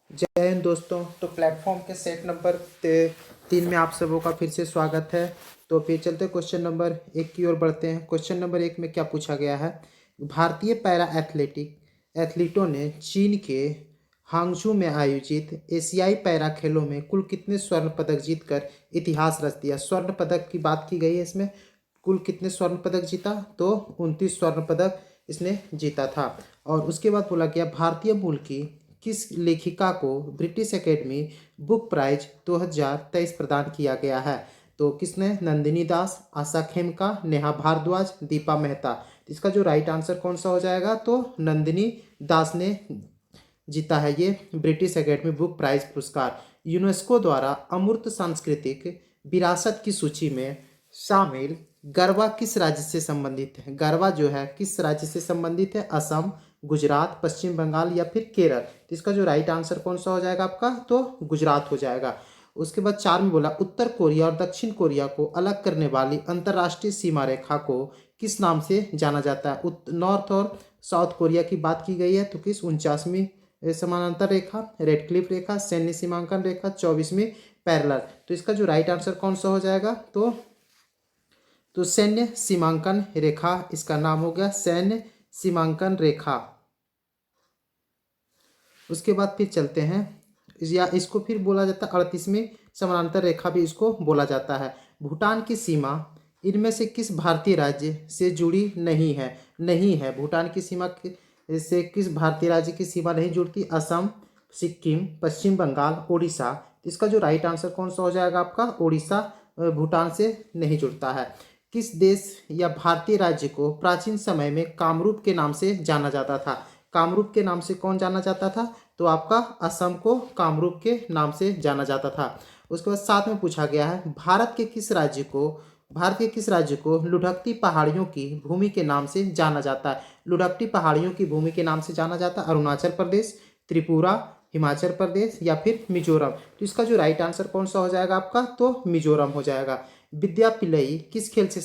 जय हिंद दोस्तों। तो प्लेटफॉर्म के सेट नंबर 3 में आप सबों का फिर से स्वागत है। तो फिर चलते क्वेश्चन नंबर 1 की ओर बढ़ते हैं। क्वेश्चन नंबर 1 में क्या पूछा गया है। भारतीय पैरा एथलीटों ने चीन के हांगझू में आयोजित एशियाई पैरा खेलों में कुल कितने स्वर्ण पदक जीतकर इतिहास रच दिया। स्वर्ण पदक की बात की गई है इसमें। कुल कितने स्वर्ण पदक जीता, तो 29 स्वर्ण पदक इसने जीता था। और उसके बाद बोला गया भारतीय मूल की किस लेखिका को ब्रिटिश एकेडमी बुक प्राइज 2023 प्रदान किया गया है। तो किसने, नंदिनी दास, आशा खेमका, नेहा भारद्वाज, दीपा मेहता। तो इसका जो राइट आंसर कौन सा हो जाएगा, तो नंदिनी दास ने जीता है ये ब्रिटिश एकेडमी बुक प्राइज पुरस्कार। यूनेस्को द्वारा अमूर्त सांस्कृतिक विरासत की सूची में शामिल गरबा किस राज्य से संबंधित है। गरबा जो है किस राज्य से संबंधित है, असम, गुजरात, पश्चिम बंगाल या फिर केरल। तो इसका जो राइट आंसर कौन सा हो जाएगा आपका, तो गुजरात हो जाएगा। उसके बाद 4 में बोला उत्तर कोरिया और दक्षिण कोरिया को अलग करने वाली अंतर्राष्ट्रीय सीमा रेखा को किस नाम से जाना जाता है। नॉर्थ और साउथ कोरिया की बात की गई है, तो किस 49वीं समानांतर रेखा, रेड क्लिफ रेखा, सैन्य सीमांकन रेखा, 24वीं पैरेलल। तो इसका जो राइट आंसर कौन सा हो जाएगा, तो सैन्य सीमांकन रेखा इसका नाम हो गया, सैन्य सीमांकन रेखा। उसके बाद फिर चलते हैं, या इसको फिर बोला जाता है 38वीं समानांतर रेखा भी इसको बोला जाता है। भूटान की सीमा इनमें से किस भारतीय राज्य से जुड़ी नहीं है। भूटान की सीमा से किस भारतीय राज्य की सीमा नहीं जुड़ती, असम, सिक्किम, पश्चिम बंगाल, उड़ीसा। इसका जो राइट आंसर कौन सा हो जाएगा आपका, उड़ीसा भूटान से नहीं जुड़ता है। किस देश या भारतीय राज्य को प्राचीन समय में कामरूप के नाम से जाना जाता था। कामरूप के नाम से कौन जाना जाता था, तो आपका असम को कामरूप के नाम से जाना जाता था। उसके बाद 7 में पूछा गया है भारत के किस राज्य को लुढ़कती पहाड़ियों की भूमि के नाम से जाना जाता है। लुढ़कती पहाड़ियों की भूमि के नाम से जाना जाता है अरुणाचल प्रदेश, त्रिपुरा, हिमाचल प्रदेश या फिर मिजोरम। तो इसका जो राइट आंसर कौन सा हो जाएगा आपका, तो मिजोरम हो जाएगा। विद्या पिलई किस खेल से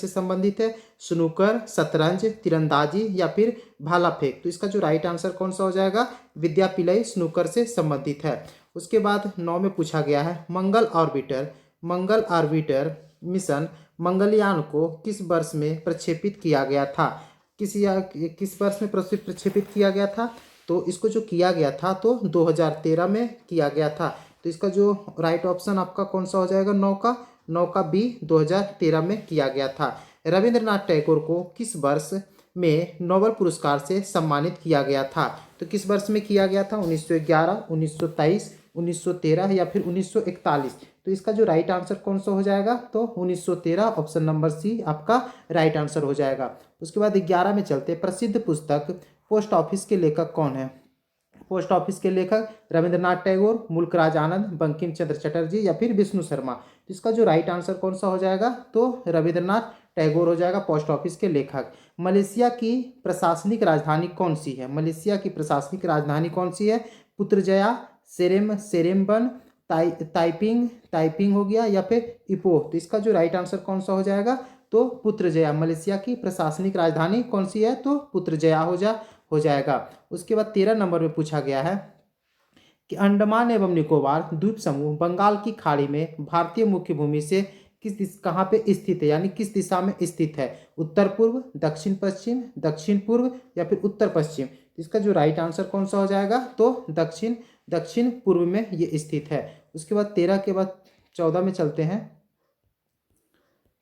संबंधित है, स्नूकर, शतरंज, तीरंदाजी या फिर भाला फेंक। तो इसका जो राइट आंसर कौन सा हो जाएगा, विद्या पिलई स्नूकर से संबंधित है। उसके बाद 9 में पूछा गया है मंगल ऑर्बिटर मिशन मंगलयान को किस वर्ष में प्रक्षेपित किया गया था। किस वर्ष में प्रक्षेपित किया गया था, तो इसको जो किया गया था तो 2013 में किया गया था। तो इसका जो राइट ऑप्शन आपका कौन सा हो जाएगा, 9 का बी 2013 में किया गया था। रविंद्रनाथ टैगोर को किस वर्ष में नोबेल पुरस्कार से सम्मानित किया गया था। तो किस वर्ष में किया गया था, 1911, 1923, 1913 या फिर 1941। तो इसका जो राइट आंसर कौन सा हो जाएगा, तो 1913 ऑप्शन नंबर सी आपका राइट आंसर हो जाएगा। उसके बाद 11 में चलते, प्रसिद्ध पुस्तक पोस्ट ऑफिस के लेखक कौन है। पोस्ट ऑफिस के लेखक रविंद्रनाथ टैगोर, मुल्कराज आनंद, बंकिम चंद्र चटर्जी या फिर विष्णु शर्मा। तो इसका जो राइट आंसर कौन सा हो जाएगा, तो रविंद्रनाथ टैगोर हो जाएगा पोस्ट ऑफिस के लेखक। मलेशिया की प्रशासनिक राजधानी कौन सी है। मलेशिया की प्रशासनिक राजधानी कौन सी है, पुत्रजया, सेरेम्बन, ताइपिंग हो गया या फिर इपोह। तो इसका जो राइट आंसर कौन सा हो जाएगा, तो पुत्रजया। मलेशिया की प्रशासनिक राजधानी कौन सी है, तो पुत्रजया हो जाएगा। उसके बाद 13 नंबर में पूछा गया है कि अंडमान एवं निकोबार द्वीप समूह बंगाल की खाड़ी में भारतीय मुख्य भूमि से कहाँ पे स्थित है, यानी किस दिशा में स्थित है। उत्तर पूर्व, दक्षिण पश्चिम, दक्षिण पूर्व या फिर उत्तर पश्चिम। इसका जो राइट आंसर कौन सा हो जाएगा, तो दक्षिण पूर्व में ये स्थित है। उसके बाद 13 के बाद 14 में चलते हैं।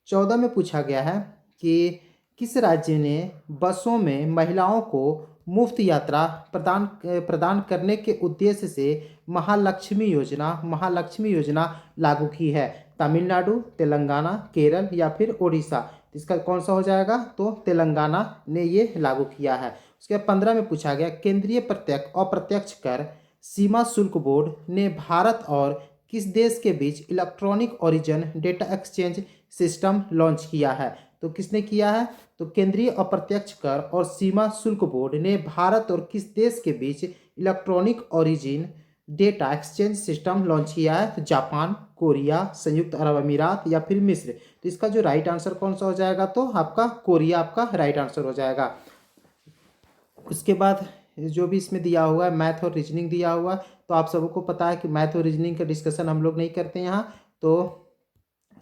14 में पूछा गया है कि किस राज्य ने बसों में महिलाओं को मुफ्त यात्रा प्रदान करने के उद्देश्य से महालक्ष्मी योजना लागू की है। तमिलनाडु, तेलंगाना, केरल या फिर ओडिशा। इसका कौन सा हो जाएगा, तो तेलंगाना ने ये लागू किया है। उसके बाद 15 में पूछा गया केंद्रीय प्रत्यक्ष अप्रत्यक्ष कर सीमा शुल्क बोर्ड ने भारत और किस देश के बीच electronic origin data exchange system launch किया है। तो किसने किया है, तो केंद्रीय अप्रत्यक्ष कर और सीमा शुल्क बोर्ड ने भारत और किस देश के बीच electronic origin data exchange system launch किया है। तो जापान, कोरिया, संयुक्त अरब अमीरात या फिर मिस्र। तो इसका जो राइट आंसर कौन सा हो जाएगा, तो आपका कोरिया आपका राइट आंसर हो जाएगा। उसके बाद जो भी इसमें दिया हुआ है मैथ और रीजनिंग दिया हुआ है, तो आप सबको पता है कि मैथ और रीजनिंग का डिस्कशन हम लोग नहीं करते यहाँ, तो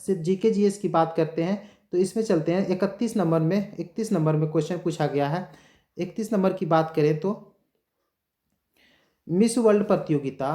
सिर्फ जीके जीएस की बात करते हैं। तो इसमें चलते हैं 31 नंबर में क्वेश्चन पूछा गया है। 31 नंबर की बात करें तो मिस वर्ल्ड प्रतियोगिता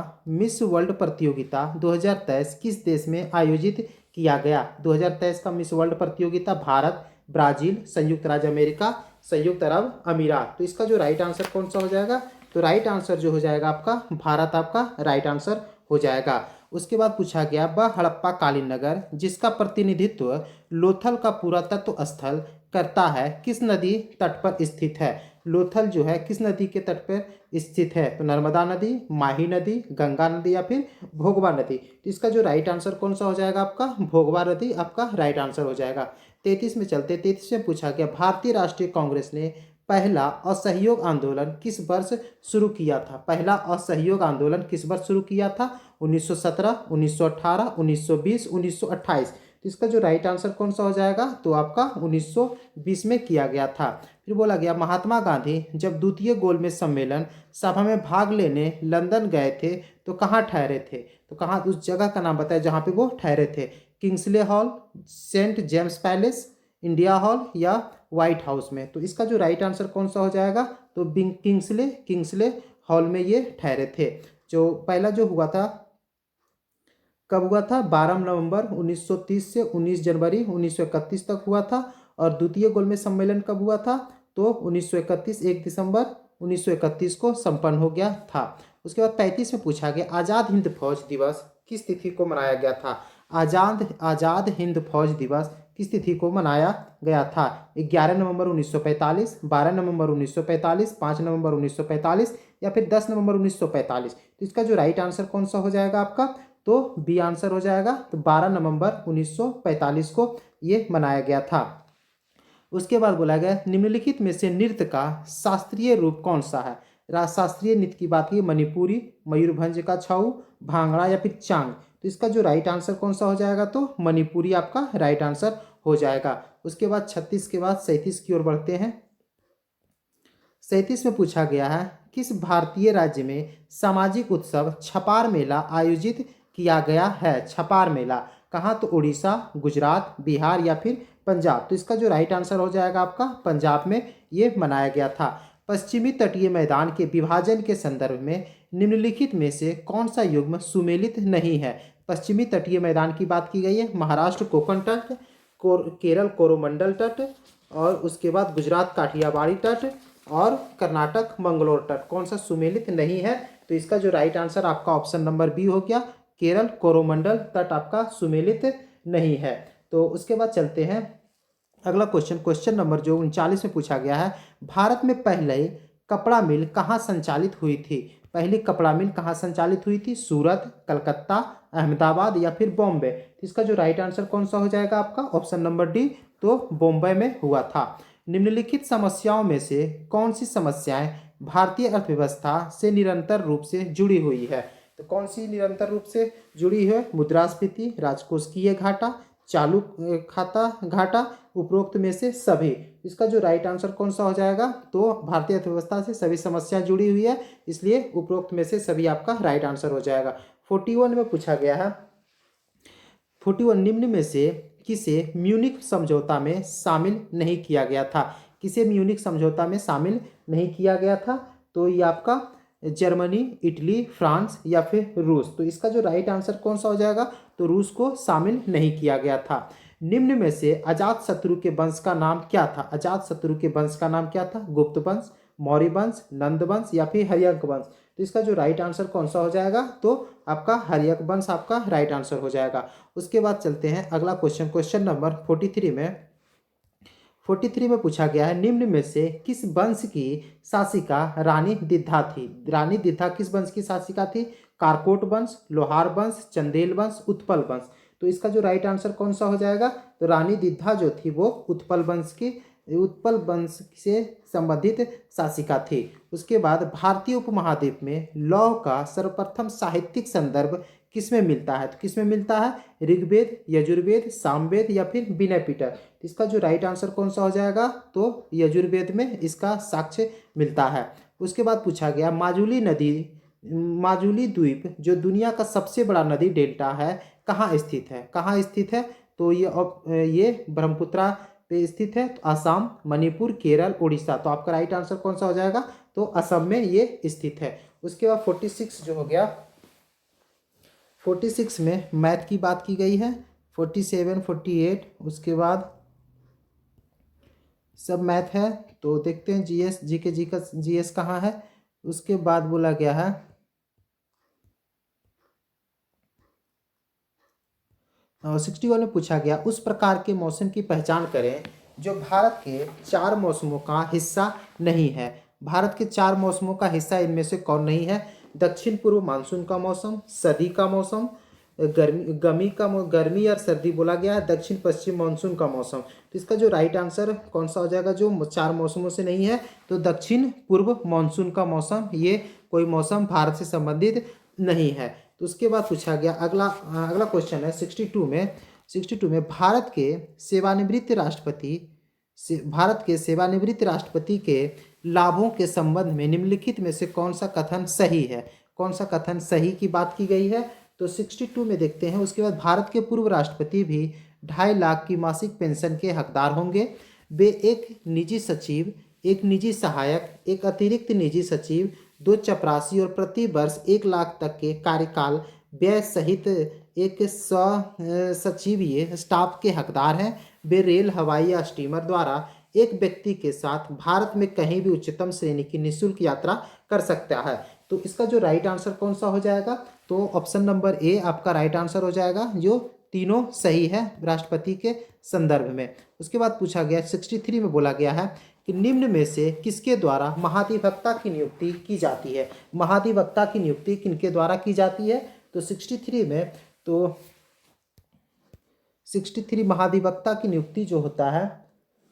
2023 किस देश में आयोजित किया गया? 2023 का मिस वर्ल्ड प्रतियोगिता भारत, ब्राजील, संयुक्त राज्य अमेरिका, संयुक्त अरब अमीरात। तो इसका जो राइट आंसर कौन सा हो जाएगा? तो राइट आंसर जो हो जाएगा आपका भारत, आपका राइट आंसर हो जाएगा। उसके बाद पूछा गया वह हड़प्पा कालीन नगर जिसका प्रतिनिधित्व लोथल का पुरातत्व स्थल करता है किस नदी तट पर स्थित है? लोथल जो है किस नदी के तट पर स्थित है? तो नर्मदा नदी, माही नदी, गंगा नदी या फिर भोगवा नदी। तो इसका जो राइट आंसर कौन सा हो जाएगा आपका? भोगवा नदी आपका राइट आंसर हो जाएगा। 33 में चलते। 33 में पूछा गया भारतीय राष्ट्रीय कांग्रेस ने पहला असहयोग आंदोलन किस वर्ष शुरू किया था? पहला असहयोग आंदोलन किस वर्ष शुरू किया था? 1917, 1918, 1920, 1928। तो इसका जो राइट आंसर कौन सा हो जाएगा? तो आपका 1920 में किया गया था। फिर बोला गया महात्मा गांधी जब द्वितीय गोलमेज सम्मेलन सभा में भाग लेने लंदन गए थे तो कहाँ ठहरे थे? तो कहाँ, उस जगह का नाम बताया जहाँ पे वो ठहरे थे। Kingsley Hall, Saint James Palace, India Hall या व्हाइट हाउस में। तो इसका जो राइट आंसर कौन सा हो जाएगा? तो किंग्सले हॉल में ये ठहरे थे। जो पहला जो हुआ था कब हुआ था? 12 नवंबर 1930 से 19 जनवरी 1931 तक हुआ था। और द्वितीय गोलमेज सम्मेलन कब हुआ था? तो 1931 1 दिसंबर 1931 को संपन्न हो गया था। उसके बाद 35 में पूछा गया आज़ाद हिंद फौज दिवस किस तिथि को मनाया गया था? आज़ाद हिंद फौज दिवस किस तिथि को मनाया गया था? 11 नवंबर 1945, 12 नवंबर 1945, 5 नवंबर 1945 या फिर 10 नवंबर 1945। तो इसका जो राइट आंसर कौन सा हो जाएगा आपका? तो बी आंसर हो जाएगा। तो 12 नवंबर 1945 को ये मनाया गया था। उसके बाद बोला गया निम्नलिखित में से नृत्य का शास्त्रीय रूप कौन सा है? शास्त्रीय नृत्य की बात की मणिपुरी, मयूरभंज का छाऊ, भांगड़ा या फिर चांग। तो इसका जो राइट आंसर कौन सा हो जाएगा? तो मणिपुरी आपका राइट आंसर हो जाएगा। उसके बाद 36 के बाद 37 की ओर बढ़ते हैं। 37 में पूछा गया है किस भारतीय राज्य में सामाजिक उत्सव छपार मेला आयोजित किया गया है? छपार मेला कहाँ? तो उड़ीसा, गुजरात, बिहार या फिर पंजाब। तो इसका जो राइट आंसर हो जाएगा आपका पंजाब में ये मनाया गया था। पश्चिमी तटीय मैदान के विभाजन के संदर्भ में निम्नलिखित में से कौन सा युग्म सुमेलित नहीं है? पश्चिमी तटीय मैदान की बात की गई है महाराष्ट्र कोंकण तट, केरल कोरोमंडल तट, और उसके बाद गुजरात काठियावाड़ी तट और कर्नाटक मंगलोर तट। कौन सा सुमेलित नहीं है? तो इसका जो राइट आंसर आपका ऑप्शन नंबर बी हो गया, केरल कोरोमंडल तट आपका सुमेलित नहीं है। तो उसके बाद चलते हैं अगला क्वेश्चन नंबर जो 39 में पूछा गया है भारत में पहले कपड़ा मिल कहाँ संचालित हुई थी? पहली कपड़ा मिल कहाँ संचालित हुई थी? सूरत, कलकत्ता, अहमदाबाद या फिर बॉम्बे। तो इसका जो राइट आंसर कौन सा हो जाएगा आपका? ऑप्शन नंबर डी, तो बॉम्बे में हुआ था। निम्नलिखित समस्याओं में से कौन सी समस्याएं भारतीय अर्थव्यवस्था से निरंतर रूप से जुड़ी हुई है? तो कौन सी निरंतर रूप से जुड़ी है? मुद्रास्फीति, राजकोषीय घाटा, चालू खाता घाटा, उपरोक्त में से सभी। इसका जो राइट आंसर कौन सा हो जाएगा? तो भारतीय अर्थव्यवस्था से सभी समस्याएं जुड़ी हुई है, इसलिए उपरोक्त में से सभी आपका राइट आंसर हो जाएगा। 41 में पूछा गया है 41 निम्न में से किसे म्यूनिख समझौता में शामिल नहीं किया गया था? किसे म्यूनिख समझौता में शामिल नहीं किया गया था? तो ये आपका जर्मनी, इटली, फ्रांस या फिर रूस। तो इसका जो राइट आंसर कौन सा हो जाएगा? तो रूस को शामिल नहीं किया गया था। निम्न में से अजातशत्रु के वंश का नाम क्या था? अजातशत्रु के वंश का नाम क्या था? गुप्त वंश, मौर्य वंश, नंद वंश या फिर हर्यक वंश। तो इसका जो राइट आंसर कौन सा हो जाएगा? तो आपका हर्यक वंश आपका राइट आंसर हो जाएगा। उसके बाद चलते हैं अगला क्वेश्चन नंबर 43 में पूछा गया है निम्न में से किस वंश की शासिका रानी दिद्धा थी? रानी दिद्धा किस वंश की शासिका थी? कारकोट वंश, लोहार वंश, चंदेल वंश, उत्पल वंश। तो इसका जो राइट आंसर कौन सा हो जाएगा? तो रानी दिद्धा जो थी वो उत्पल वंश से संबंधित शासिका थी। उसके बाद भारतीय उपमहाद्वीप में लौह का सर्वप्रथम साहित्यिक संदर्भ किसमें मिलता है? तो किसमें मिलता है? ऋग्वेद, यजुर्वेद, सामवेद या फिर विनय पिटक। इसका जो राइट आंसर कौन सा हो जाएगा? तो यजुर्वेद में इसका साक्ष्य मिलता है। उसके बाद पूछा गया माजुली द्वीप जो दुनिया का सबसे बड़ा नदी डेल्टा है कहाँ स्थित है, कहाँ स्थित है? तो ये ब्रह्मपुत्रा पे स्थित है। तो असम, मणिपुर, केरल, उड़ीसा। तो आपका राइट आंसर कौन सा हो जाएगा? तो असम में ये स्थित है। उसके बाद 46 जो हो गया, 46 में मैथ की बात की गई है। 47, 48 उसके बाद सब मैथ है। तो देखते हैं जीएस, जीके जी का जीएस कहाँ है। उसके बाद बोला गया है 61 में पूछा गया उस प्रकार के मौसम की पहचान करें जो भारत के 4 मौसमों का हिस्सा नहीं है। भारत के 4 मौसमों का हिस्सा इनमें से कौन नहीं है? दक्षिण पूर्व मानसून का मौसम, सर्दी का मौसम, गर्मी और सर्दी बोला गया है, दक्षिण पश्चिम मानसून का मौसम। तो इसका जो राइट आंसर कौन सा हो जाएगा जो 4 मौसमों से नहीं है? तो दक्षिण पूर्व मानसून का मौसम, ये कोई मौसम भारत से संबंधित नहीं है। तो उसके बाद पूछा गया अगला क्वेश्चन है 62 में भारत के सेवानिवृत्त राष्ट्रपति के लाभों के संबंध में निम्नलिखित में से कौन सा कथन सही है? कौन सा कथन सही की बात की गई है? तो 62 में देखते हैं। उसके बाद भारत के पूर्व राष्ट्रपति भी 2.5 लाख की मासिक पेंशन के हकदार होंगे। वे एक निजी सचिव, एक निजी सहायक, एक अतिरिक्त निजी सचिव, 2 चपरासी और प्रति वर्ष 1 लाख तक के कार्यकाल व्यय सहित एक सचिवीय स्टाफ के हकदार हैं। वे रेल, हवाई या स्टीमर द्वारा एक व्यक्ति के साथ भारत में कहीं भी उच्चतम श्रेणी की निःशुल्क यात्रा कर सकता है। तो इसका जो राइट आंसर कौन सा हो जाएगा? तो ऑप्शन नंबर ए आपका राइट आंसर हो जाएगा, जो तीनों सही है राष्ट्रपति के संदर्भ में। उसके बाद पूछा गया 63 में बोला गया है कि निम्न में से किसके द्वारा महाधिवक्ता की नियुक्ति की जाती है? महाधिवक्ता की नियुक्ति किनके द्वारा की जाती है? तो 63 महाधिवक्ता की नियुक्ति जो होता है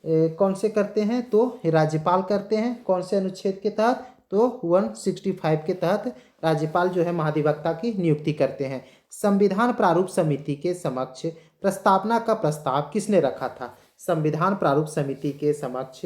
कौन से करते हैं? तो राज्यपाल करते हैं। कौन से अनुच्छेद के तहत? तो 165 के तहत राज्यपाल जो है महाधिवक्ता की नियुक्ति करते हैं। संविधान प्रारूप समिति के समक्ष प्रस्तावना का प्रस्ताव किसने रखा था? संविधान प्रारूप समिति के समक्ष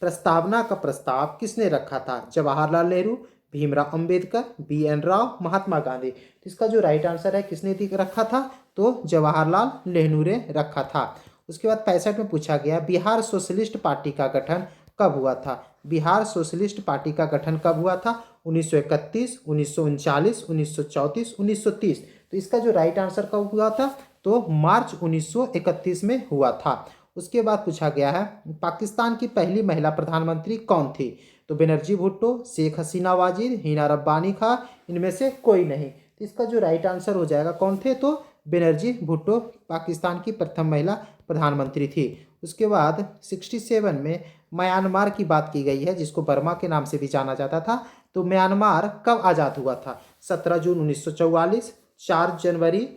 प्रस्तावना का प्रस्ताव किसने रखा था? जवाहरलाल नेहरू, भीमराव अंबेडकर, BN राव, महात्मा गांधी। तो इसका जो राइट आंसर है किसने रखा था? तो जवाहरलाल नेहरू ने रखा था। उसके बाद 65 में पूछा गया बिहार सोशलिस्ट पार्टी का गठन कब हुआ था? बिहार सोशलिस्ट पार्टी का गठन कब हुआ था? 1931, 1939, 1934, 1930। तो इसका जो राइट आंसर कब हुआ था? तो मार्च 1931 में हुआ था। उसके बाद पूछा गया है पाकिस्तान की पहली महिला प्रधानमंत्री कौन थी? तो बनर्जी भुट्टो, शेख हसीना वाजिद, हिना रब्बानी खां, इनमें से कोई नहीं। तो इसका जो राइट आंसर हो जाएगा कौन थे? तो बनर्जी भुट्टो पाकिस्तान की प्रथम महिला प्रधानमंत्री थी। उसके बाद 67 में म्यांमार की बात की गई है, जिसको बर्मा के नाम से भी जाना जाता था। तो म्यांमार कब आज़ाद हुआ था? 17 जून 1944, 4 जनवरी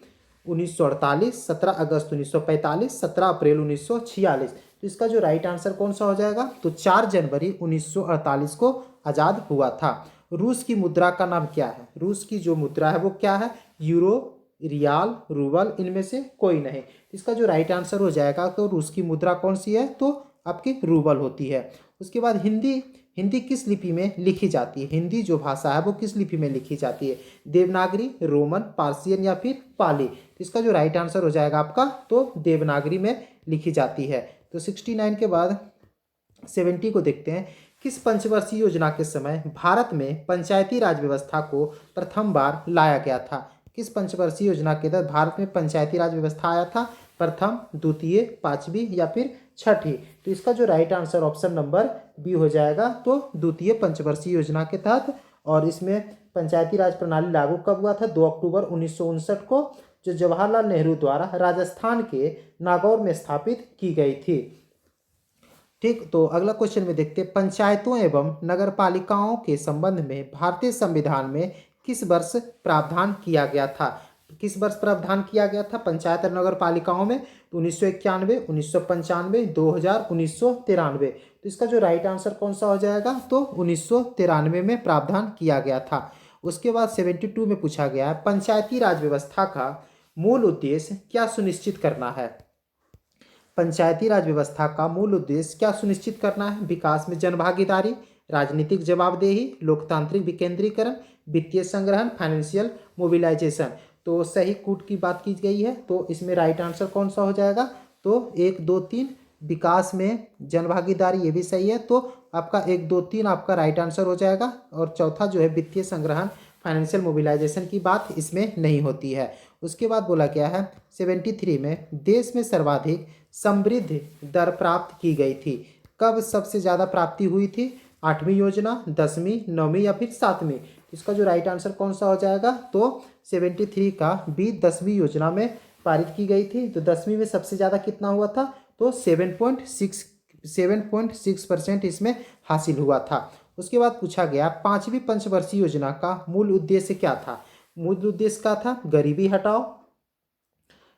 1948, 17 अगस्त 1945, 17 अप्रैल 1946। तो इसका जो राइट आंसर कौन सा हो जाएगा? तो 4 जनवरी 1948 को आज़ाद हुआ था। रूस की मुद्रा का नाम क्या है? रूस की जो मुद्रा है वो क्या है? यूरो, रियाल, रूबल, इनमें से कोई नहीं। इसका जो राइट आंसर हो जाएगा तो रूस की मुद्रा कौन सी है? तो आपकी रूबल होती है। उसके बाद हिंदी किस लिपि में लिखी जाती है? हिंदी जो भाषा है वो किस लिपि में लिखी जाती है? देवनागरी, रोमन, पार्सियन या फिर पाली? तो इसका जो राइट आंसर हो जाएगा आपका तो देवनागरी में लिखी जाती है। तो 69 के बाद 70 को देखते हैं। किस पंचवर्षीय योजना के समय भारत में पंचायती राज व्यवस्था को प्रथम बार लाया गया था? किस पंचवर्षीय योजना के तहत भारत में पंचायती राज व्यवस्था आया था? प्रथम, द्वितीय, पांचवी या फिर छठी? तो इसका जो right answer option number B हो जाएगा, तो द्वितीय पंचवर्षीय योजना के तहत। और इसमें पंचायती राज प्रणाली लागू कब हुआ था? 2 अक्टूबर 1959 को, जो जवाहरलाल नेहरू द्वारा राजस्थान के नागौर में स्थापित की गई थी। ठीक, तो अगला क्वेश्चन में देखते हैं पंचायतों एवं नगरपालिकाओं के संबंध में भारतीय संविधान में किस वर्ष प्रावधान किया गया था? किस वर्ष प्रावधान किया गया था पंचायत और नगर पालिकाओं में? तो 1991, 1995, 2000, 1993। तो इसका जो राइट आंसर कौन सा हो जाएगा? तो 1993 में प्रावधान किया गया था। उसके बाद 72 में पूछा गया है पंचायती राज व्यवस्था का मूल उद्देश्य क्या सुनिश्चित करना है? पंचायती राज व्यवस्था का मूल उद्देश्य क्या सुनिश्चित करना है? विकास में जनभागीदारी, राजनीतिक जवाबदेही, लोकतांत्रिक विकेंद्रीकरण, वित्तीय संग्रहण, फाइनेंशियल मोबिलाइजेशन। तो सही कूट की बात की गई है, तो इसमें राइट आंसर कौन सा हो जाएगा? तो 1, 2, 3 विकास में जनभागीदारी, ये भी सही है। तो आपका 1, 2, 3 आपका राइट आंसर हो जाएगा। और चौथा जो है वित्तीय संग्रहण, फाइनेंशियल मोबिलाइजेशन की बात इसमें नहीं होती है। उसके बाद बोला गया है 73 में देश में सर्वाधिक समृद्धि दर प्राप्त की गई थी। कब सबसे ज़्यादा प्राप्ति हुई थी? 8वीं योजना, 10वीं, 9वीं या फिर 7वीं? इसका जो राइट आंसर कौन सा हो जाएगा? तो 73 का बी 10वीं योजना में पारित की गई थी। तो 10वीं में सबसे ज़्यादा कितना हुआ था? तो 7.6% इसमें हासिल हुआ था। उसके बाद पूछा गया 5वीं पंचवर्षीय योजना का मूल उद्देश्य क्या था? मूल उद्देश्य क्या था?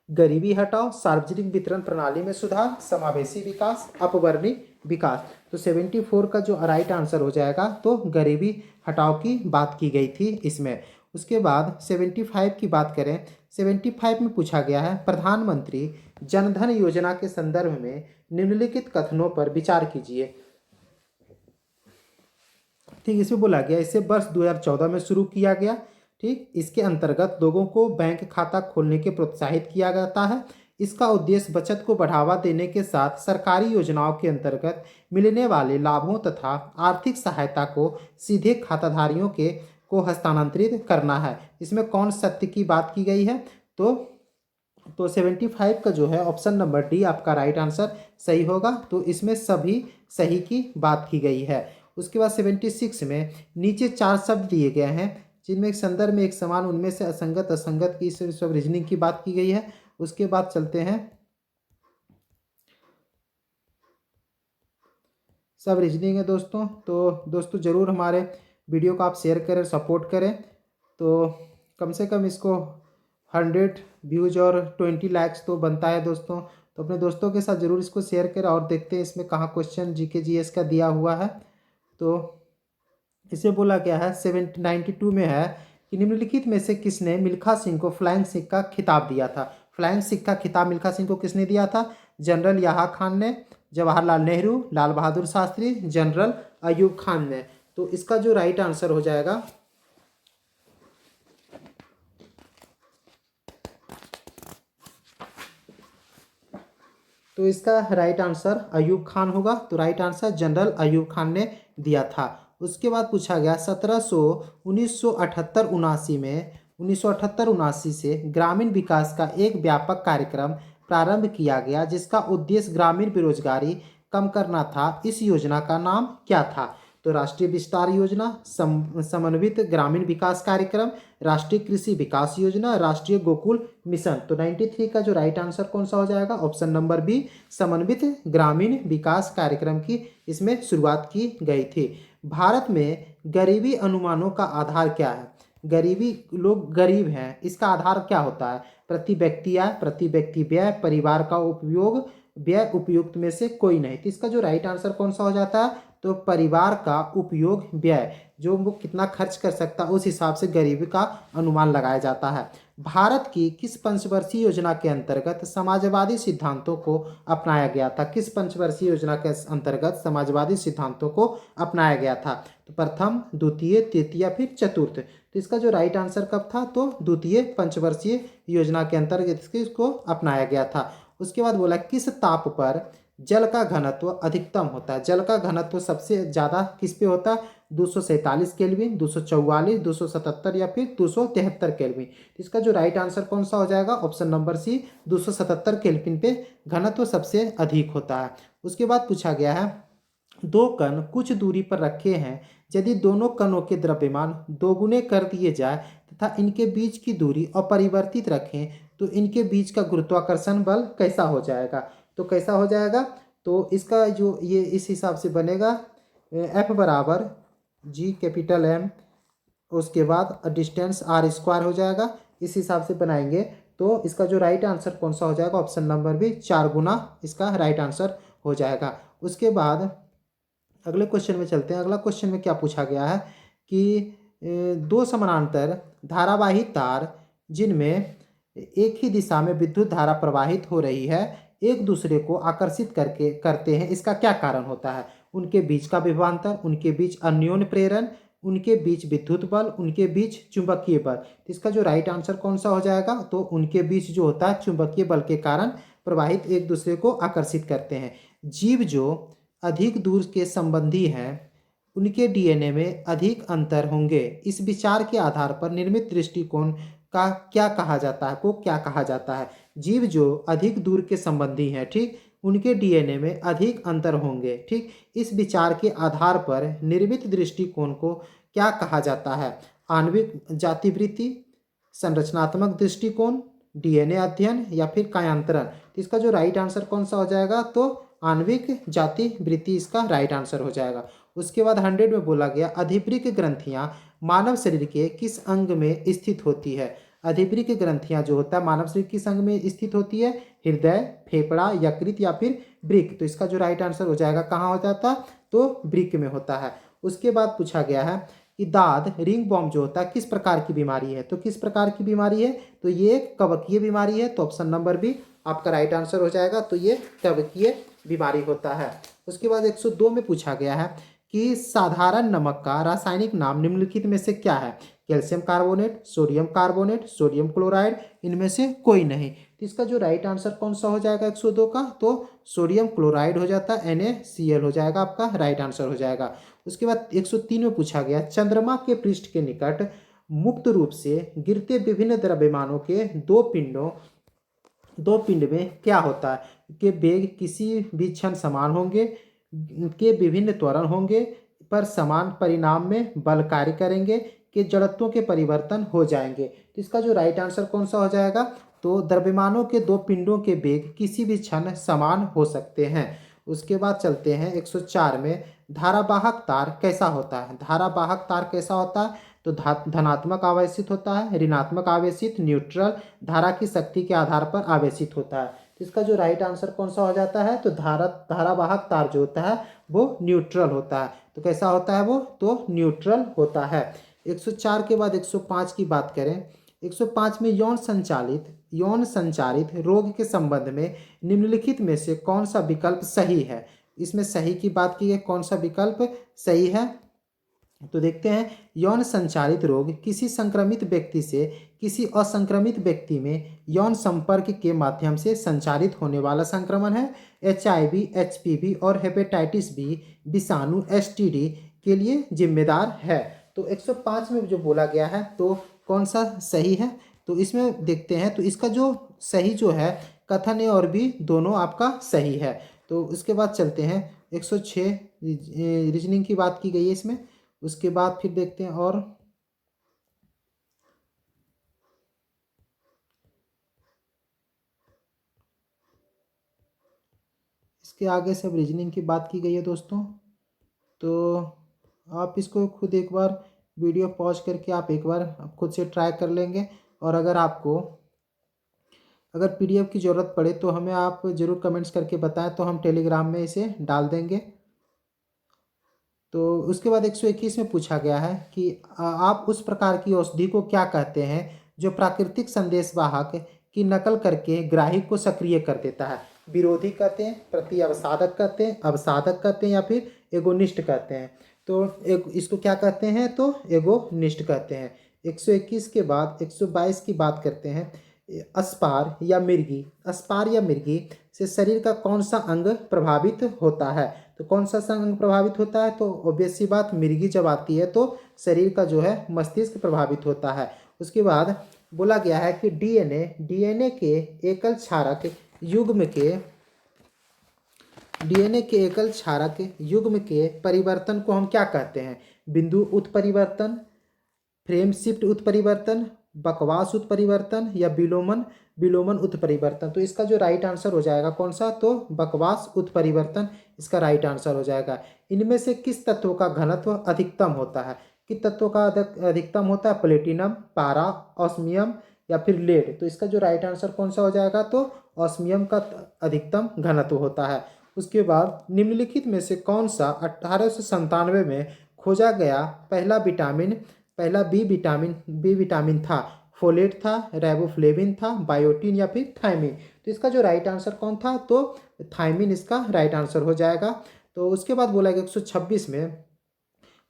गरीबी हटाओ, सार्वजनिक वितरण प्रणाली में सुधार, समावेशी विकास, अपवर्णी विकास। तो 74 का जो राइट आंसर हो जाएगा तो गरीबी हटाओ की बात की गई थी इसमें। उसके बाद 75 की बात करें, 75 में पूछा गया है प्रधानमंत्री जनधन योजना के संदर्भ में निम्नलिखित कथनों पर विचार कीजिए। ठीक, इसमें बोला गया इसे वर्ष 2014 में शुरू किया गया। ठीक, इसके अंतर्गत लोगों को बैंक खाता खोलने के प्रोत्साहित किया जाता है। इसका उद्देश्य बचत को बढ़ावा देने के साथ सरकारी योजनाओं के अंतर्गत मिलने वाले लाभों तथा आर्थिक सहायता को सीधे खाताधारियों के को हस्तांतरित करना है। इसमें कौन सत्य की बात की गई है? तो 75 का जो है ऑप्शन नंबर डी आपका राइट आंसर सही होगा। तो इसमें सभी सही की बात की गई है। उसके बाद 76 में नीचे 4 शब्द दिए गए हैं जिनमें एक संदर्भ में एक समान, उनमें से असंगत असंगत की सब रीजनिंग की बात की गई है। उसके बाद चलते हैं सब रीजनिंग है दोस्तों। तो दोस्तों ज़रूर हमारे वीडियो को आप शेयर करें, सपोर्ट करें। तो कम से कम इसको 100 व्यूज और 20 लाइक्स तो बनता है दोस्तों। तो अपने दोस्तों के साथ ज़रूर इसको शेयर करें। और देखते हैं इसमें कहाँ क्वेश्चन जीके जीएस का दिया हुआ है। तो इसे बोला गया है 92 में है कि निम्नलिखित में से किसने मिल्खा सिंह को फ्लाइंग सिख का खिताब दिया था? फ्लाइंग सिख का खिताब मिल्खा सिंह को किसने दिया था? जनरल याह्या खान ने, जवाहरलाल नेहरू, लाल बहादुर शास्त्री, जनरल अयूब खान ने। तो इसका जो राइट आंसर हो जाएगा तो इसका राइट आंसर अयूब खान होगा। तो right answer general Ayub Khan ने दिया था। उसके बाद पूछा गया 1978-79 में 1978-79 से ग्रामीण विकास का एक व्यापक कार्यक्रम प्रारंभ किया गया जिसका उद्देश्य ग्रामीण बेरोजगारी कम करना था। इस योजना का नाम क्या था? तो राष्ट्रीय विस्तार योजना, समन्वित ग्रामीण विकास कार्यक्रम, राष्ट्रीय कृषि विकास योजना, राष्ट्रीय गोकुल मिशन। तो 93 का जो राइट आंसर कौन सा हो जाएगा? ऑप्शन नंबर बी, समन्वित ग्रामीण विकास कार्यक्रम की इसमें शुरुआत की गई थी। भारत में गरीबी अनुमानों का आधार क्या है? गरीबी, लोग गरीब हैं, इसका आधार क्या होता है? प्रति व्यक्ति आय, प्रति व्यक्ति व्यय, परिवार का उपयोग, व्यय उपयुक्त में से कोई नहीं। तो इसका जो राइट आंसर कौन सा हो जाता है? तो परिवार का उपयोग व्यय, जो वो कितना खर्च कर सकता है उस हिसाब से गरीबी का अनुमान लगाया जाता है। भारत की किस पंचवर्षीय योजना के अंतर्गत समाजवादी सिद्धांतों को अपनाया गया था? किस पंचवर्षीय योजना के अंतर्गत समाजवादी सिद्धांतों को अपनाया गया था? तो प्रथम, द्वितीय, तृतीय या फिर चतुर्थ? तो इसका जो राइट आंसर कब था? तो द्वितीय पंचवर्षीय योजना के अंतर्गत इसको अपनाया गया था। उसके बाद बोला किस ताप पर जल का घनत्व अधिकतम होता है? जल का घनत्व सबसे ज़्यादा किस पे होता है? 247 केल्विन, 244, 277 या फिर 273 केल्विन। इसका जो राइट आंसर कौन सा हो जाएगा? ऑप्शन नंबर सी, 277 केल्विन पे घनत्व सबसे अधिक होता है। उसके बाद पूछा गया है दो कण कुछ दूरी पर रखे हैं, यदि दोनों कणों के द्रव्यमान दोगुने कर दिए जाए तथा इनके बीच की दूरी अपरिवर्तित रखें तो इनके बीच का गुरुत्वाकर्षण बल कैसा हो जाएगा? तो कैसा हो जाएगा? तो इसका जो ये इस हिसाब से बनेगा, F बराबर G कैपिटल M, उसके बाद डिस्टेंस R स्क्वायर हो जाएगा। इस हिसाब से बनाएंगे तो इसका जो राइट आंसर कौन सा हो जाएगा? ऑप्शन नंबर भी 4 गुना इसका राइट आंसर हो जाएगा। उसके बाद अगले क्वेश्चन में चलते हैं। अगला क्वेश्चन में क्या पूछा गया है कि दो समानांतर धारावाही तार जिनमें एक ही दिशा में विद्युत धारा प्रवाहित हो रही है एक दूसरे को आकर्षित करते हैं, इसका क्या कारण होता है? उनके बीच का विभवांतर, उनके बीच अन्योन्य प्रेरण, उनके बीच विद्युत बल, उनके बीच चुंबकीय बल। तो इसका जो राइट आंसर कौन सा हो जाएगा, तो उनके बीच जो होता है चुंबकीय बल के कारण प्रवाहित एक दूसरे को आकर्षित करते हैं। जीव जो अधिक दूर के संबंधी हैं उनके डीएनए में अधिक अंतर होंगे। इस विचार के आधार पर निर्मित दृष्टिकोण का क्या कहा जाता है, को क्या कहा जाता है। जीव जो अधिक दूर के संबंधी हैं, ठीक, उनके डीएनए में अधिक अंतर होंगे, ठीक, इस विचार के आधार पर निर्मित दृष्टिकोण को क्या कहा जाता है। आणविक जातिवृत्ति, संरचनात्मक दृष्टिकोण, डीएनए अध्ययन या फिर कायांतरण। तो इसका जो राइट आंसर कौन सा हो जाएगा, तो आणविक जातिवृत्ति इसका राइट आंसर हो जाएगा। उसके बाद 100 में बोला गया अधिवृक्क ग्रंथियां मानव शरीर के किस अंग में स्थित होती है। अधिवृक्क ग्रंथियां जो होता है मानव शरीर किस अंग में स्थित होती है, हृदय, फेफड़ा, यकृत या फिर वृक्क। तो इसका जो राइट आंसर हो जाएगा कहाँ हो जाता है, तो वृक्क में होता है। उसके बाद पूछा गया है कि दाद रिंग बॉम जो होता है किस प्रकार की बीमारी है। तो किस प्रकार की बीमारी है, तो ये कवकीय बीमारी है। तो ऑप्शन नंबर बी आपका राइट आंसर हो जाएगा। तो ये कवकीय बीमारी होता है। उसके बाद 102 में पूछा गया है कि साधारण नमक का रासायनिक नाम निम्नलिखित में से क्या है। Calcium carbonate, sodium carbonate, sodium chloride, इनमें से कोई नहीं। तो इसका जो राइट आंसर कौन सा हो जाएगा 102 का, तो सोडियम क्लोराइड हो जाता है, NaCl हो जाएगा, आपका राइट आंसर हो जाएगा। उसके बाद 103 में पूछा गया चंद्रमा के पृष्ठ के निकट मुक्त रूप से गिरते विभिन्न द्रव्यमानों के दो पिंड में क्या होता है कि वेग किसी भी क्षण समान होंगे, के विभिन्न त्वरण होंगे, पर समान परिणाम में बल कार्य करेंगे, कि जड़त्वों के परिवर्तन हो जाएंगे। तो इसका जो राइट आंसर कौन सा हो जाएगा, तो द्रव्यमानों के दो पिंडों के वेग किसी भी क्षण समान हो सकते हैं। उसके बाद चलते हैं 104 में धारावाहक तार कैसा होता है। धारावाहक तार कैसा होता है, तो धनात्मक आवेशित होता है, ऋणात्मक आवेशित, न्यूट्रल, धारा की शक्ति के आधार पर आवेशित होता है। तो इसका जो राइट आंसर कौन सा हो जाता है, तो धारावाहक तार जो होता है वो न्यूट्रल होता है। तो कैसा होता है वो, तो न्यूट्रल होता है। 104 के बाद 105 की बात करें। 105 में यौन संचारित रोग के संबंध में निम्नलिखित में से कौन सा विकल्प सही है। इसमें सही की बात की है, कौन सा विकल्प सही है, तो देखते हैं। यौन संचारित रोग किसी संक्रमित व्यक्ति से किसी असंक्रमित व्यक्ति में यौन संपर्क के माध्यम से संचारित होने वाला संक्रमण है। HIV, HPV और हेपेटाइटिस बी विषाणु STD के लिए जिम्मेदार है। तो 105 में जो बोला गया है तो कौन सा सही है, तो इसमें देखते हैं। तो इसका जो सही जो है कथन ए और बी दोनों आपका सही है। तो उसके बाद चलते हैं 106 रीजनिंग की बात की गई है इसमें। उसके बाद फिर देखते हैं और इसके आगे सब रीजनिंग की बात की गई है दोस्तों। तो आप इसको खुद एक बार वीडियो पॉज करके आप एक बार खुद से ट्राई कर लेंगे। और अगर आपको PDF की ज़रूरत पड़े तो हमें आप ज़रूर कमेंट्स करके बताएं, तो हम टेलीग्राम में इसे डाल देंगे। तो उसके बाद 121 में पूछा गया है कि आप उस प्रकार की औषधि को क्या कहते हैं जो प्राकृतिक संदेशवाहक की नकल करके ग्राही को सक्रिय कर देता है। विरोधी कहते हैं, प्रति अवसाधक कहते हैं, अवसाधक कहते हैं या फिर एगोनिस्ट कहते हैं। तो इसको क्या कहते हैं, तो एगोनिस्ट कहते हैं। 121 के बाद 122 की बात करते हैं। अस्पार या मिर्गी से शरीर का कौन सा अंग प्रभावित होता है। तो कौन सा अंग प्रभावित होता है, तो ऑब्वियस सी बात मिर्गी जब आती है तो शरीर का जो है मस्तिष्क प्रभावित होता है। उसके बाद बोला गया है कि डीएनए के एकल क्षारक युग्म के परिवर्तन को हम क्या कहते हैं। बिंदु उत्परिवर्तन, फ्रेम शिफ्ट उत्परिवर्तन, बकवास उत्परिवर्तन या विलोमन उत्परिवर्तन। तो इसका जो राइट आंसर हो जाएगा कौन सा, तो बकवास उत्परिवर्तन इसका राइट आंसर हो जाएगा। इनमें से किस तत्व का घनत्व अधिकतम होता है। किस तत्व का अधिकतम होता है, प्लेटिनम, पारा, ऑस्मियम या फिर लेड। तो इसका जो राइट आंसर कौन सा हो जाएगा, तो ऑस्मियम का अधिकतम घनत्व होता है। उसके बाद निम्नलिखित में से कौन सा 1897 में खोजा गया पहला बी विटामिन था। फोलेट था, राइबोफ्लेविन था, बायोटिन या फिर थायमिन। तो इसका जो राइट आंसर कौन था, तो थायमिन इसका राइट आंसर हो जाएगा। तो उसके बाद बोला गया 126 में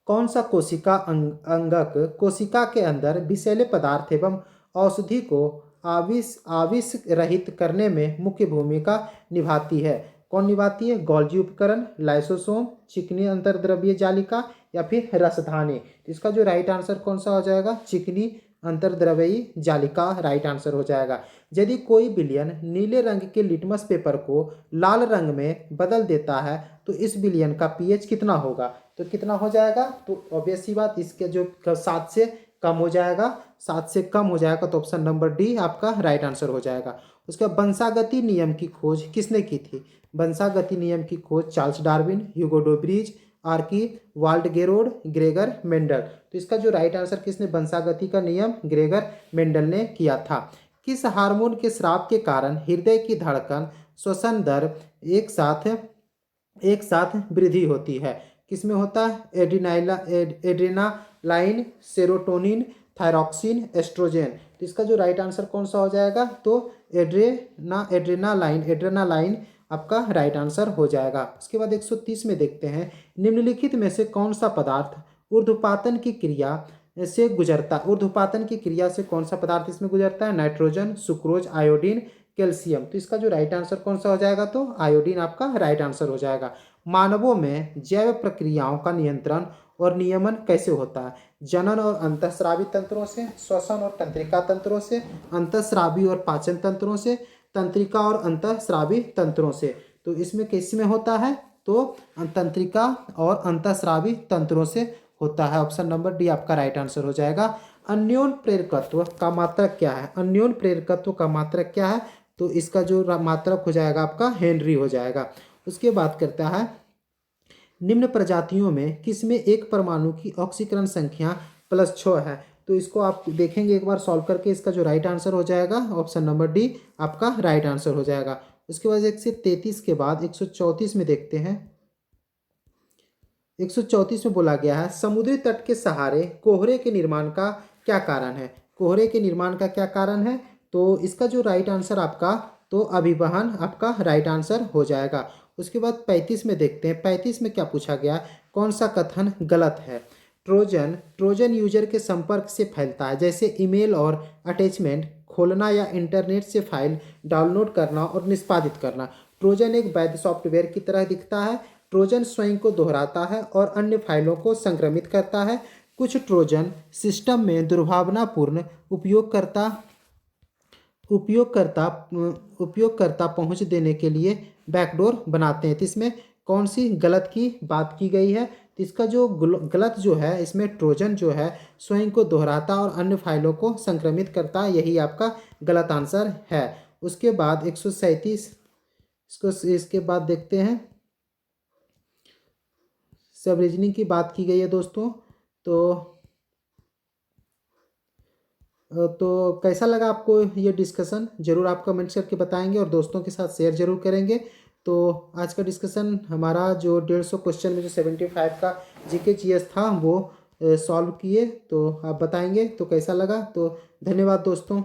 कौन सा कोशिका अंगक कोशिका के अंदर विषैले पदार्थ एवं औषधि को आविष रहित करने में मुख्य भूमिका निभाती है। कौन निभाती है? गोल्जी उपकरण, लाइसोसोम, चिकनी अंतर्द्रव्यीय जालिका या फिर रसधानी। इसका जो राइट आंसर कौन सा हो जाएगा? चिकनी अंतर्द्रव्यीय जालिका राइट आंसर हो जाएगा। यदि कोई विलयन नीले रंग के लिटमस पेपर को लाल रंग में बदल देता है तो इस विलयन का पीएच कितना होगा? तो कितना हो जाएगा? तो ऑब्वियस सी बात, इसके जो 7 से कम हो जाएगा, 7 से कम हो जाएगा, तो ऑप्शन नंबर डी आपका राइट आंसर हो जाएगा। उसके बाद वंशागति नियम की खोज किसने की थी? वंशागति नियम की खोज चार्ल्स डार्विन, ह्यूगो डोब्रिज, आर्की वाल्ड गेरोड, ग्रेगर मेंडल। तो इसका जो राइट आंसर किसने वंशागति का नियम ग्रेगर मेंडल ने किया था। किस हार्मोन के स्राव के कारण हृदय की धड़कन, श्वसन दर एक साथ वृद्धि होती है? किसमें होता है? Adrenaline, serotonin, thyroxine, estrogen. तो इसका जो राइट आंसर कौन सा हो जाएगा? तो एड्रेनालाइन आपका राइट आंसर हो जाएगा। उसके बाद 130 में देखते हैं निम्नलिखित में से कौन सा पदार्थ ऊर्ध्वपातन की क्रिया से गुजरता ऊर्ध्वपातन की क्रिया से कौन सा पदार्थ इसमें गुजरता है? Nitrogen, sucrose, iodine, calcium. तो इसका जो राइट आंसर कौन सा हो जाएगा? तो आयोडीन आपका राइट आंसर हो जाएगा। मानवों में जैव प्रक्रियाओं का नियंत्रण और नियमन कैसे होता है? जनन और अंतःस्रावी तंत्रों से, श्वसन और तंत्रिका तंत्रों से, अंतःस्रावी और पाचन तंत्रों से, तंत्रिका और अंतःस्रावी तंत्रों से। तो इसमें किस में होता है? तो तंत्रिका और अंतःस्रावी तंत्रों से होता है। ऑप्शन नंबर डी आपका राइट आंसर हो जाएगा। अन्योन प्रेरकत्व का मात्रक क्या है? अन्योन प्रेरकत्व का मात्रक क्या है? तो इसका जो मात्रक हो जाएगा आपका हेनरी हो जाएगा। उसके बाद करता है निम्न प्रजातियों में किसमें एक परमाणु की ऑक्सीकरण संख्या +6 है? तो इसको आप देखेंगे एक बार सॉल्व करके, इसका जो राइट आंसर हो जाएगा ऑप्शन नंबर डी आपका राइट आंसर हो जाएगा। उसके बाद 133 के बाद 134 में देखते हैं। 134 में बोला गया है समुद्री तट के सहारे कोहरे के निर्माण का क्या कारण है? कोहरे के निर्माण का क्या कारण है? तो इसका जो राइट आंसर आपका तो अभिवहन आपका राइट आंसर हो जाएगा। उसके बाद 35 में देखते हैं। 35 में क्या पूछा गया? कौन सा कथन गलत है? ट्रोजन यूजर के संपर्क से फैलता है, जैसे ईमेल और अटैचमेंट खोलना या इंटरनेट से फाइल डाउनलोड करना और निष्पादित करना। ट्रोजन एक वैध सॉफ्टवेयर की तरह दिखता है। ट्रोजन स्वयं को दोहराता है और अन्य फाइलों को संक्रमित करता है। कुछ ट्रोजन सिस्टम में दुर्भावनापूर्ण उपयोगकर्ता पहुंच देने के लिए बैकडोर बनाते हैं। तो इसमें कौन सी गलत की बात की गई है? तो इसका जो गलत जो है, इसमें ट्रोजन जो है स्वयं को दोहराता और अन्य फाइलों को संक्रमित करता है, यही आपका गलत आंसर है। उसके बाद 137 इसके बाद देखते हैं सब रीजनिंग की बात की गई है दोस्तों। तो कैसा लगा आपको ये डिस्कशन? ज़रूर आप कमेंट्स करके बताएंगे और दोस्तों के साथ शेयर जरूर करेंगे। तो आज का डिस्कशन हमारा जो 150 क्वेश्चन में जो 75 का जीके जीएस था वो सॉल्व किए, तो आप बताएंगे तो कैसा लगा। तो धन्यवाद दोस्तों।